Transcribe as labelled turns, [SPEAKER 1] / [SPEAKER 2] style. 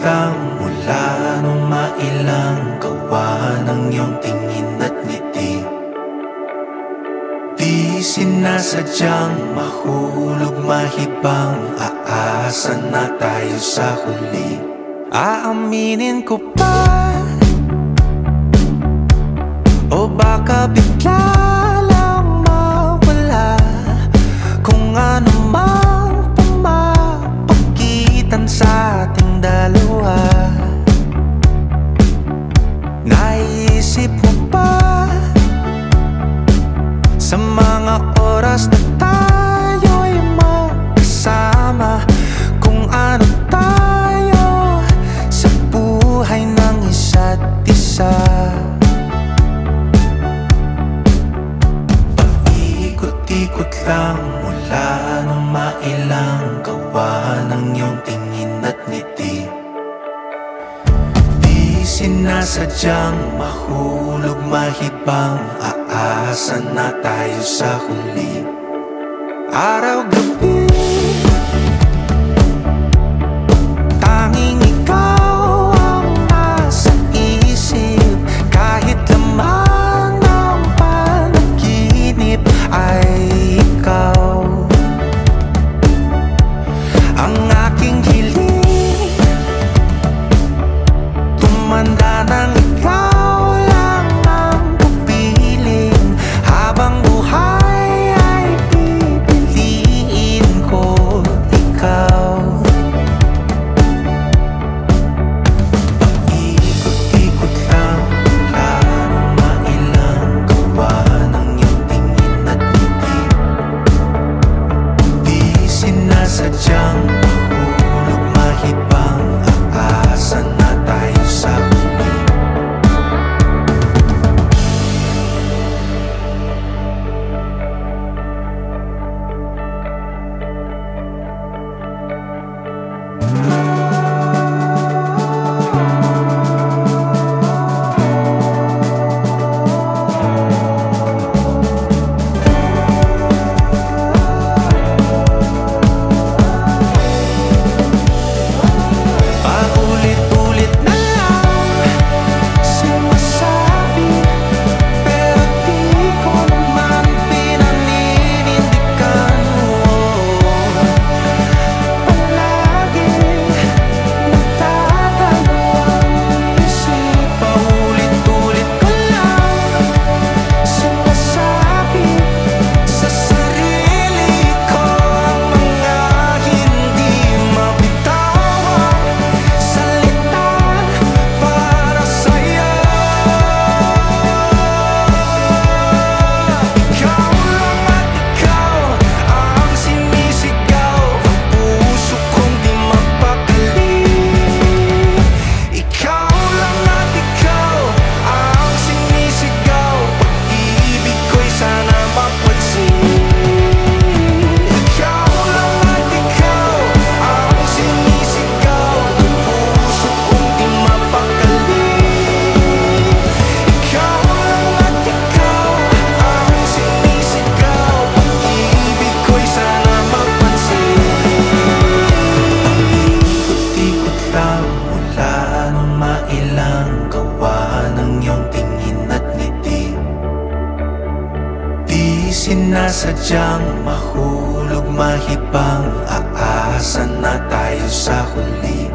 [SPEAKER 1] lang mula nung mailang gawa ng iyong tingin at ngiti. Di sinasadyang mahulog mahibang, aasa na tayo sa huli. Aaminin ko pa, o baka bigla lang mawala kung ano mang pumapagitan sa ating dalawa. Naisip mo ba sa mga oras na tayo'y magkasama, kung ano tayo sa buhay ng isa't isa? Paikot-ikot lang mula nung mailang gawa ng iyong tingin at ngiti. Di sinasadyang mahulog mahibang, aasa na tayo sa huli. Araw-gabi tanging ikaw ang nasa isip, kahit lamang ng panaginip ay ikaw ang aking hiling. Tumanda ng ikaw lang ang pupiling, habang buhay ay pipiliin ko ikaw. Paikot-ikot lang mula nung mailang gawa ng iyong tingin at ngiti. Di sinasadyang mahulog mahibang, aasa na tayo sa huli. Paulit-ulit na lang sinasabi, pero di ko naman pinaninindigan mo. Palagi nagdadalawang isip, paulit-ulit ko lang sinasabi sa sarili ko ang mga hindi mabitawang salita para sa'yo. Ikaw lang at ikaw ang sinisigaw, ang puso kong di mapakali. Ikaw lang at ikaw ang sinisigaw, pag-ibig ko'y sana mapansin. Ikaw lang at ikaw ang sinisigaw, ang puso kong di mapakali. Ikaw lang at ikaw ang sinisigaw, pag-ibig ko'y sana mapansin. Paikot-ikot lang mula nung mailang gawa ng iyong tingin at ngiti. Di sinasadyang mahulog mahibang, aasa na tayo sa huli.